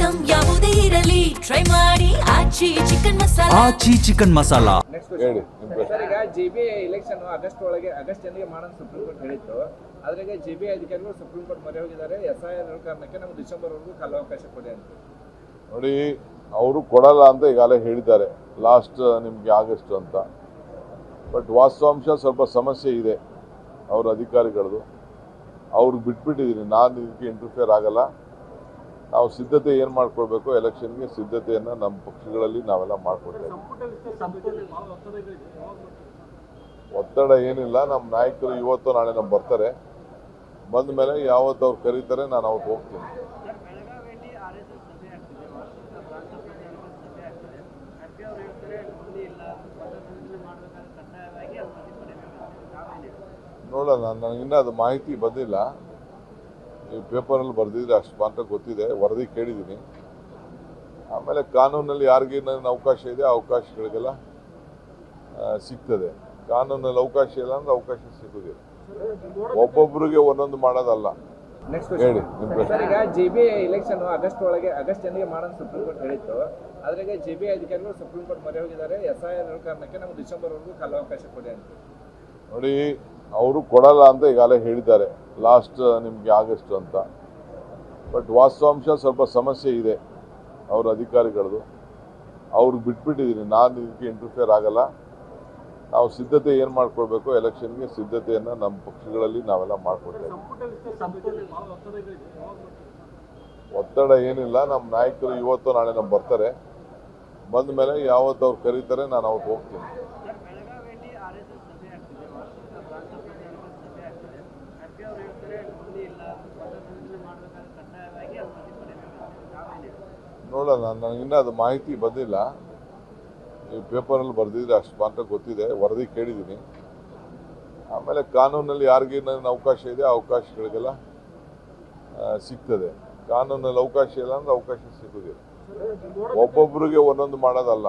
Item ಯಾವುದೇ ಇರಲಿ try ಮಾಡಿ ಆಚಿ ಚಿಕನ್ ಮಸಾಲಾ. ಆಚಿ ಚಿಕನ್ ಮಸಾಲಾ. ಹೇಳಿ ಸರ್, ಈಗ JBI ಎಲೆಕ್ಷನ್ ಆಗಸ್ಟ್ ಎಂದಿಗೆ ಮಾಡೋದು ಸುಪ್ರೀಂ ಕೋರ್ಟ್ ಹೇಳಿತ್ತು. ಅದ್ರಾಗ JBI ಅಧಿಕಾರಿಗಳು ಸುಪ್ರೀಂ ಕೋರ್ಟ್ ಮೊರೆ ಹೋಗಿದ್ದಾರೆ. SIR ಕಾರಣಕ್ಕೆ ನಮ್ಗೆ ಡಿಸೆಂಬರ್ವರೆಗೂ ಕಾಲಾವಕಾಶ ಕೊಡಿ ಅಂತ. ನೋಡಿ, ಅವರು ಕೊಡಲ್ಲ ಅಂತ ಈಗಾಗಲೇ ಹೇಳಿದ್ದಾರೆ, ಲಾಸ್ಟ್ ನಿಮಗೆ ಆಗಸ್ಟ್ ಅಂತ. ಬಟ್ ವಾಸ್ತವಾಂಶ ಸ್ವಲ್ಪ ಸಮಸ್ಯೆ ಇದೆ ಅವ್ರ ಅಧಿಕಾರಿಗಳದು. ಅವ್ರಿಗೆ ಬಿಟ್ಬಿಟ್ಟಿದ್ದೀನಿ, ನಾನು ಇದಕ್ಕೆ ಇಂಟರ್ಫಿಯರ್ ಆಗಲ್ಲ. ನಾವು ಸಿದ್ಧತೆ ಏನು ಮಾಡ್ಕೊಳ್ಬೇಕು, ಎಲೆಕ್ಷನ್ಗೆ ಸಿದ್ಧತೆಯನ್ನು ನಮ್ಮ ಪಕ್ಷಗಳಲ್ಲಿ ನಾವೆಲ್ಲ ಮಾಡ್ಕೊಳ್ತೇವೆ. ಒತ್ತಡ ಏನಿಲ್ಲ, ನಮ್ಮ ನಾಯಕರು ಇವತ್ತು ನಾಳೆ ನಮ್ಮ ಬರ್ತಾರೆ. ಬಂದ ಮೇಲೆ ಯಾವತ್ತು ಅವ್ರು ಕರೀತಾರೆ ನಾನು ಅವತ್ತು ಹೋಗ್ತೀನಿ. ನೋಡೋಣ, ನನಗಿನ್ನ ಅದು ಮಾಹಿತಿ ಬಂದಿಲ್ಲ. ಈ ಪೇಪರಲ್ಲಿ ಬರೆದಿದ್ರೆ ಅಷ್ಟು ಮಾತ್ರ ಗೊತ್ತಿದೆ, ವರದಿ ಕೇಳಿದ್ದೀನಿ. ಆಮೇಲೆ ಕಾನೂನಲ್ಲಿ ಯಾರಿಗೇನೇನು ಅವಕಾಶ ಇದೆ ಆ ಅವಕಾಶಗಳಿಗೆಲ್ಲ ಸಿಗ್ತದೆ. ಕಾನೂನಲ್ಲಿ ಅವಕಾಶ ಇಲ್ಲ ಅಂದ್ರೆ ಅವಕಾಶ ಸಿಗೋದಿಲ್ಲ. ಒಬ್ಬೊಬ್ಬರಿಗೆ ಒಂದೊಂದು ಮಾಡೋದಲ್ಲ. ಹೇಳಿ ನಿಮ್ಮ ಪ್ರಶ್ನೆ. ಸರ್, ಈಗ JBI ಎಲೆಕ್ಷನ್ ಆಗಸ್ಟ್ ಎಂದಿಗೆ ಮಾಡೋದು ಸುಪ್ರೀಂ ಕೋರ್ಟ್ ಹೇಳಿತ್ತು. ಅದ್ರಾಗ JBI ಅಧಿಕಾರಿಗಳು ಸುಪ್ರೀಂ ಕೋರ್ಟ್ ಮೊರೆ ಹೋಗಿದ್ದಾರೆ. SIR ಕಾರಣಕ್ಕೆ ನಮ್ಗೆ ಡಿಸೆಂಬರ್ವರೆಗೂ ಕಾಲಾವಕಾಶ ಕೊಡಿ ಅಂತ. ನೋಡಿ, ಅವರು ಕೊಡಲ್ಲ ಅಂತ ಈಗಾಗಲೇ ಹೇಳಿದ್ದಾರೆ, ಲಾಸ್ಟ್ ನಿಮಗೆ ಆಗಸ್ಟ್ ಅಂತ. ಬಟ್ ವಾಸ್ತವಾಂಶ ಸ್ವಲ್ಪ ಸಮಸ್ಯೆ ಇದೆ ಅವ್ರ ಅಧಿಕಾರಿಗಳದು. ಅವ್ರಿಗೆ ಬಿಟ್ಬಿಟ್ಟಿದ್ದೀನಿ, ನಾನು ಇದಕ್ಕೆ ಇಂಟರ್ಫಿಯರ್ ಆಗಲ್ಲ. ನಾವು ಸಿದ್ಧತೆ ಏನು ಮಾಡ್ಕೊಳ್ಬೇಕು, ಎಲೆಕ್ಷನ್ಗೆ ಸಿದ್ಧತೆಯನ್ನು ನಮ್ಮ ಪಕ್ಷಗಳಲ್ಲಿ ನಾವೆಲ್ಲ ಮಾಡ್ಕೊಳ್ತೇವೆ. ಒತ್ತಡ ಏನಿಲ್ಲ, ನಮ್ಮ ನಾಯಕರು ಇವತ್ತು ನಾಳೆ ನಮ್ಮ ಬರ್ತಾರೆ. ಬಂದ ಮೇಲೆ ಯಾವತ್ತು ಅವ್ರು ಕರೀತಾರೆ ನಾನು ಅವತ್ತು ಹೋಗ್ತೀನಿ. ನೋಡೋಣ, ನನಗಿನ್ನ ಅದು ಮಾಹಿತಿ ಬಂದಿಲ್ಲ. ಈ ಪೇಪರಲ್ಲಿ ಬರೆದಿದ್ರೆ ಅಷ್ಟು ಮಾತ್ರ ಗೊತ್ತಿದೆ, ವರದಿ ಕೇಳಿದ್ದೀನಿ. ಆಮೇಲೆ ಕಾನೂನಲ್ಲಿ ಯಾರಿಗೇನೇನು ಅವಕಾಶ ಇದೆ ಆ ಅವಕಾಶಗಳಿಗೆಲ್ಲ ಸಿಗ್ತದೆ. ಕಾನೂನಲ್ಲಿ ಅವಕಾಶ ಇಲ್ಲ ಅಂದ್ರೆ ಅವಕಾಶ ಸಿಗೋದಿಲ್ಲ. ಒಬ್ಬೊಬ್ಬರಿಗೆ ಒಂದೊಂದು ಮಾಡೋದಲ್ಲ.